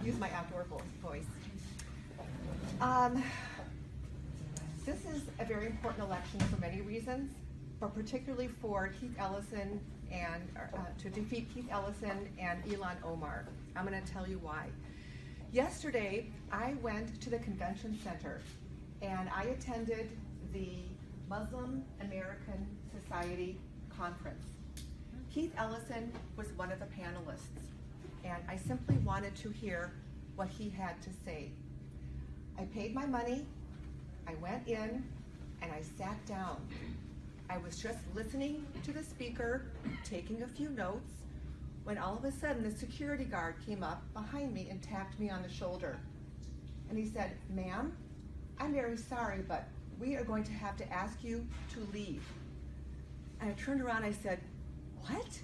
use my outdoor voice. This is a very important election for many reasons, but particularly for Keith Ellison and to defeat Keith Ellison and Omar. I'm going to tell you why. Yesterday, I went to the convention center and I attended the Muslim American Society conference. Keith Ellison was one of the panelists, and I simply wanted to hear what he had to say. I paid my money, I went in, and I sat down. I was just listening to the speaker, taking a few notes, when all of a sudden the security guard came up behind me and tapped me on the shoulder. And he said, "Ma'am, I'm very sorry, but we are going to have to ask you to leave." And I turned around and I said, "What?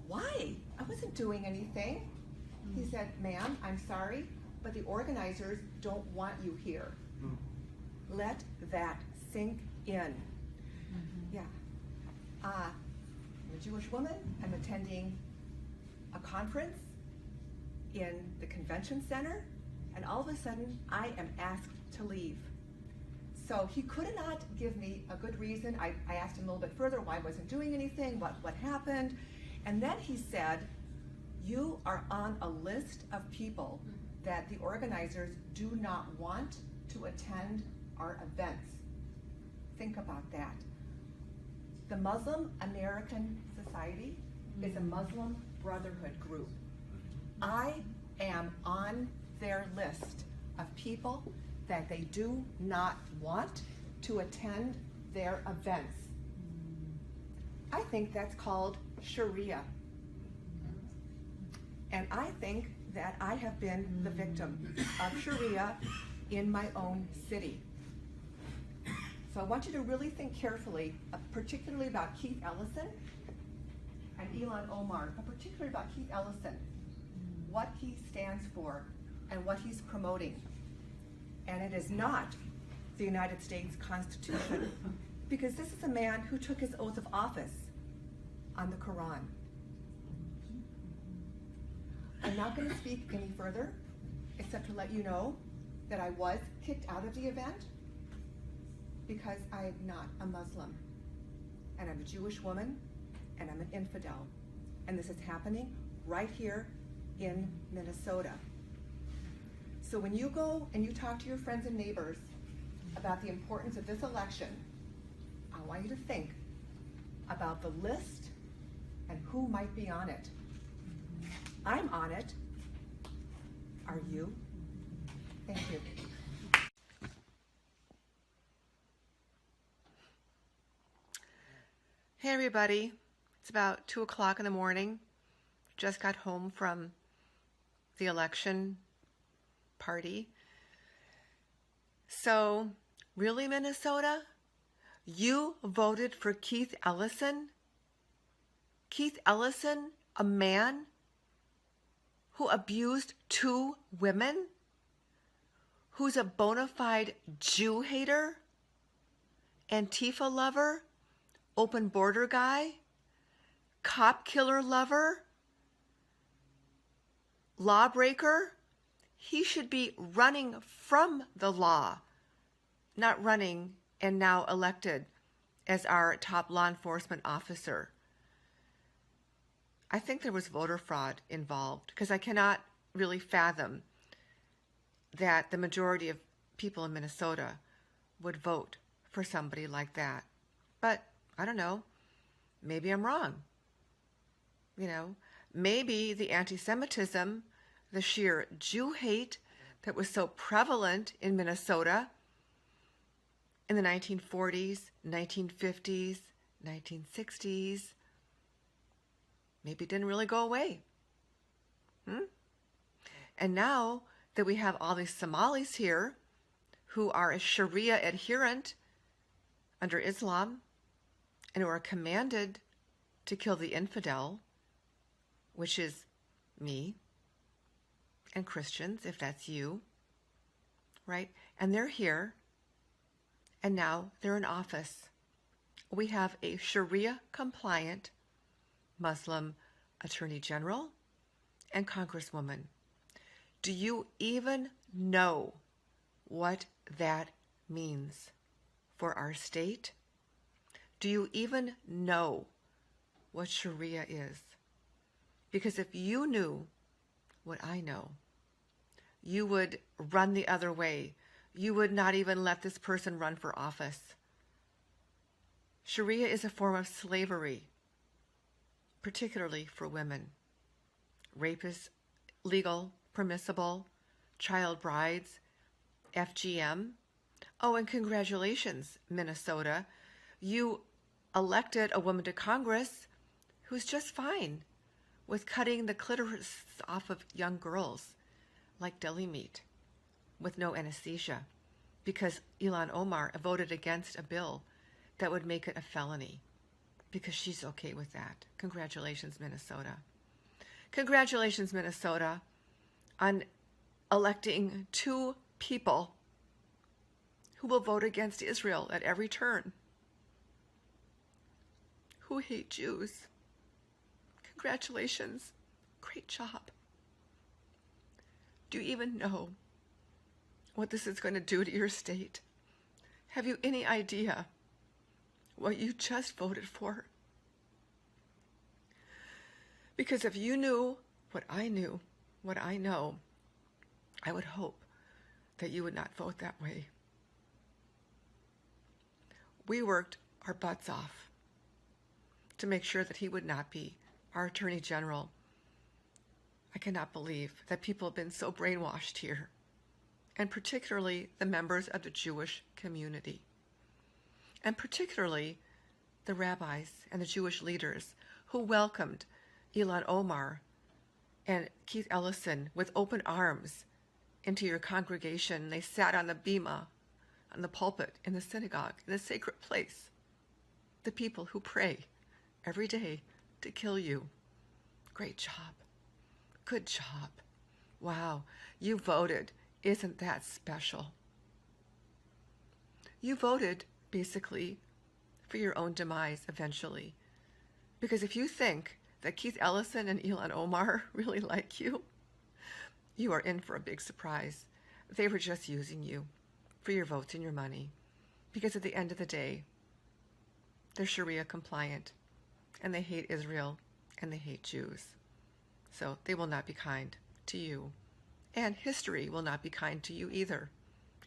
Why? I wasn't doing anything." He said, "Ma'am, I'm sorry, but the organizers don't want you here." Let that sink in. Yeah. I'm a Jewish woman. I'm attending a conference in the convention center, and all of a sudden I am asked to leave. So he could not give me a good reason. I asked him a little bit further why I wasn't doing anything, what happened. And then he said, "You are on a list of people that the organizers do not want to attend our events." Think about that. The Muslim American Society is a Muslim Brotherhood group. I am on their list of people that they do not want to attend their events. I think that's called Sharia. And I think that I have been the victim of Sharia in my own city. So I want you to really think carefully, particularly about Keith Ellison and Omar, but particularly about Keith Ellison, what he stands for and what he's promoting. And it is not the United States Constitution, because this is a man who took his oath of office on the Quran. I'm not going to speak any further, except to let you know that I was kicked out of the event because I am not a Muslim, and I'm a Jewish woman, and I'm an infidel. And this is happening right here in Minnesota. So when you go and you talk to your friends and neighbors about the importance of this election, I want you to think about the list and who might be on it. I'm on it. Are you? Thank you. Hey everybody, it's about 2 o'clock in the morning. Just got home from the election party. So, really, Minnesota? You voted for Keith Ellison? Keith Ellison, a man who abused 2 women? Who's a bona fide Jew hater? Antifa lover? Open border guy? Cop killer lover? Lawbreaker? He should be running from the law, not running and now elected as our top law enforcement officer. I think there was voter fraud involved, because I cannot really fathom that the majority of people in Minnesota would vote for somebody like that. But I don't know, maybe I'm wrong. You know, maybe the anti-Semitism, the sheer Jew hate that was so prevalent in Minnesota in the 1940s, 1950s, 1960s, maybe it didn't really go away. And now that we have all these Somalis here who are a Sharia adherent under Islam and who are commanded to kill the infidel, which is me, and Christians, if that's you, right? And they're here, and now they're in office. We have a Sharia-compliant Muslim Attorney General and Congresswoman. Do you even know what that means for our state? Do you even know what Sharia is? Because if you knew what I know, you would run the other way. You would not even let this person run for office. Sharia is a form of slavery, particularly for women. Rape is legal, permissible, child brides, FGM. Oh, and congratulations, Minnesota. You elected a woman to Congress who's just fine with cutting the clitoris off of young girls like deli meat with no anesthesia because Ilhan Omar voted against a bill that would make it a felony because she's okay with that. Congratulations, Minnesota. Congratulations, Minnesota, on electing 2 people who will vote against Israel at every turn, who hate Jews. Congratulations. Great job. Do you even know what this is going to do to your state? Have you any idea what you just voted for? Because if you knew what I knew, what I know, I would hope that you would not vote that way. We worked our butts off to make sure that he would not be our Attorney General. I cannot believe that people have been so brainwashed here, and particularly the members of the Jewish community, and particularly the rabbis and the Jewish leaders who welcomed Ilhan Omar and Keith Ellison with open arms into your congregation. They sat on the bima, on the pulpit, in the synagogue, in the sacred place. The people who pray every day to kill you. Great job. Good job. Wow, you voted. Isn't that special? You voted, basically, for your own demise eventually. Because if you think that Keith Ellison and Ilhan Omar really like you, you are in for a big surprise. They were just using you for your votes and your money. Because at the end of the day, they're Sharia compliant, and they hate Israel, and they hate Jews. So they will not be kind to you. And history will not be kind to you either.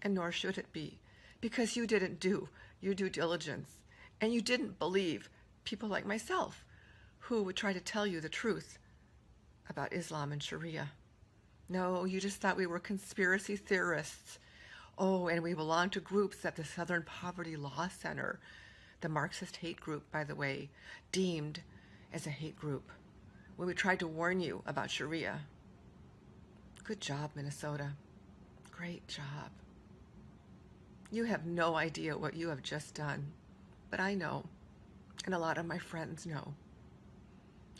And nor should it be. Because you didn't do your due diligence. And you didn't believe people like myself who would try to tell you the truth about Islam and Sharia. No, you just thought we were conspiracy theorists. Oh, and we belong to groups at the Southern Poverty Law Center, the Marxist hate group, by the way, deemed as a hate group, when we tried to warn you about Sharia. Good job, Minnesota. Great job. You have no idea what you have just done, but I know, and a lot of my friends know.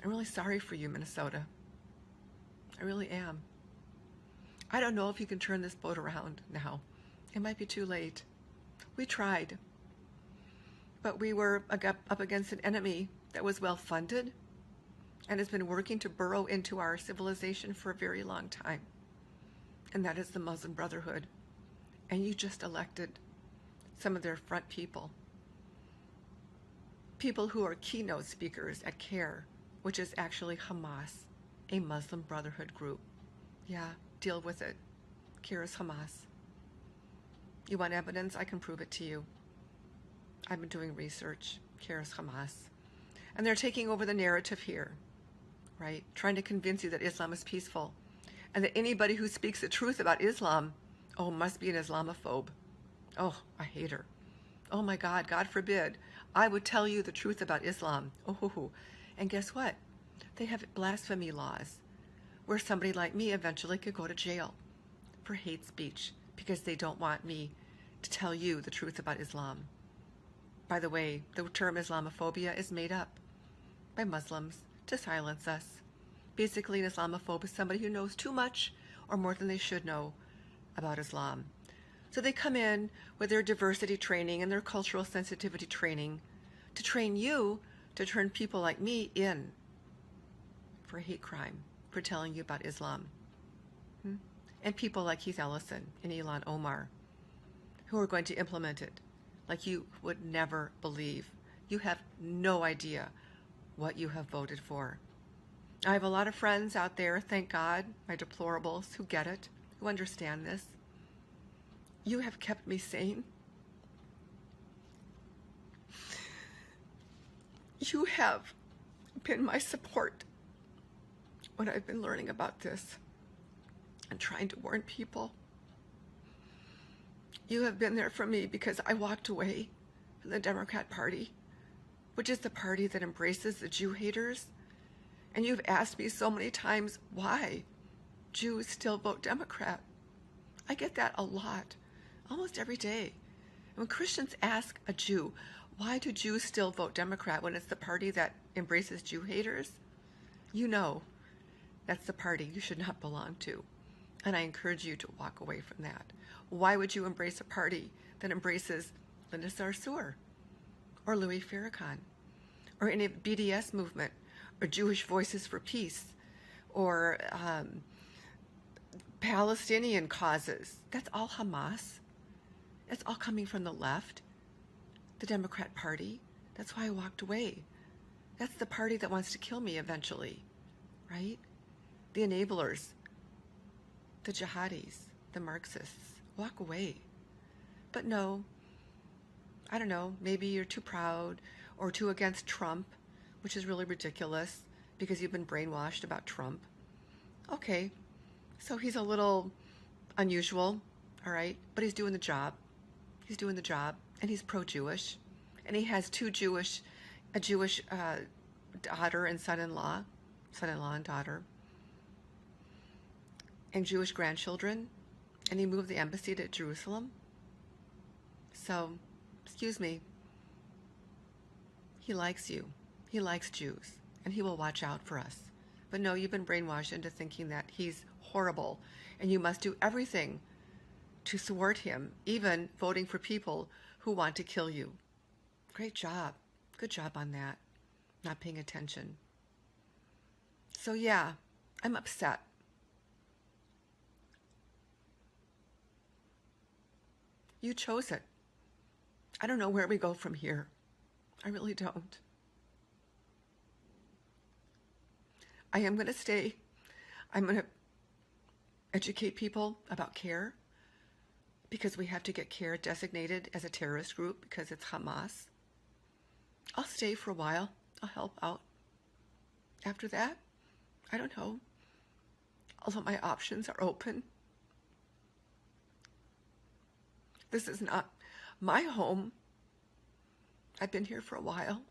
I'm really sorry for you, Minnesota. I really am. I don't know if you can turn this boat around now. It might be too late. We tried, but we were up against an enemy that was well funded and has been working to burrow into our civilization for a very long time. And that is the Muslim Brotherhood. And you just elected some of their front people. People who are keynote speakers at CARE, which is actually Hamas, a Muslim Brotherhood group. Yeah, deal with it. CARE is Hamas. You want evidence? I can prove it to you. I've been doing research. CARE is Hamas. And they're taking over the narrative here, right? Trying to convince you that Islam is peaceful and that anybody who speaks the truth about Islam, oh, must be an Islamophobe. Oh, a hater. Oh my God, God forbid. I would tell you the truth about Islam. Oh, and guess what? They have blasphemy laws where somebody like me eventually could go to jail for hate speech because they don't want me to tell you the truth about Islam. By the way, the term Islamophobia is made up by Muslims to silence us. Basically, an Islamophobe is somebody who knows too much or more than they should know about Islam. So they come in with their diversity training and their cultural sensitivity training to train you to turn people like me in for hate crime, for telling you about Islam. and people like Keith Ellison and Elon Omar who are going to implement it like you would never believe. You have no idea what you have voted for. I have a lot of friends out there, thank God, my deplorables, who get it, who understand this. You have kept me sane. You have been my support when I've been learning about this and trying to warn people. You have been there for me because I walked away from the Democrat Party, which is the party that embraces the Jew haters. And you've asked me so many times why Jews still vote Democrat. I get that a lot, almost every day. And when Christians ask a Jew, why do Jews still vote Democrat when it's the party that embraces Jew haters? You know that's the party you should not belong to. And I encourage you to walk away from that. Why would you embrace a party that embraces Linda Sarsour or Louis Farrakhan or any BDS movement or Jewish Voices for Peace or Palestinian causes? That's all Hamas. That's all coming from the left, the Democrat Party. That's why I walked away. That's the party that wants to kill me eventually, right? The enablers, the jihadis, the Marxists. Walk away. But no, I don't know, maybe you're too proud or too against Trump, which is really ridiculous because you've been brainwashed about Trump. Okay, so he's a little unusual, all right, but he's doing the job. He's doing the job, and he's pro-Jewish, and he has a Jewish daughter and son-in-law and daughter, and Jewish grandchildren, and he moved the embassy to Jerusalem. So, excuse me, he likes you. He likes Jews, and he will watch out for us. But no, you've been brainwashed into thinking that he's horrible, and you must do everything to thwart him, even voting for people who want to kill you. Great job. Good job on that. Not paying attention. So yeah, I'm upset. You chose it. I don't know where we go from here. I really don't. I am going to stay. I'm going to educate people about CARE because we have to get CARE designated as a terrorist group because it's Hamas. I'll stay for a while. I'll help out. After that, I don't know. Although my options are open. This is not my home. I've been here for a while.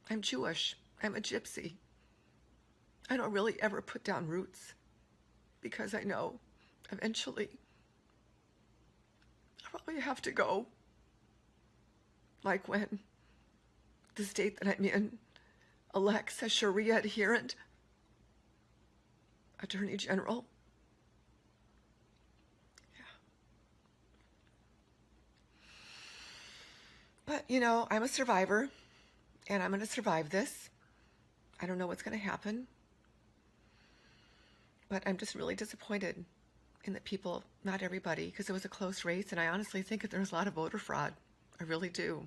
I'm Jewish. I'm a gypsy. I don't really ever put down roots because I know eventually I'll probably have to go. Like when the state that I'm in elects a Sharia adherent Attorney General. But, you know, I'm a survivor, and I'm going to survive this. I don't know what's going to happen. But I'm just really disappointed in the people, not everybody, because it was a close race, and I honestly think that there was a lot of voter fraud. I really do.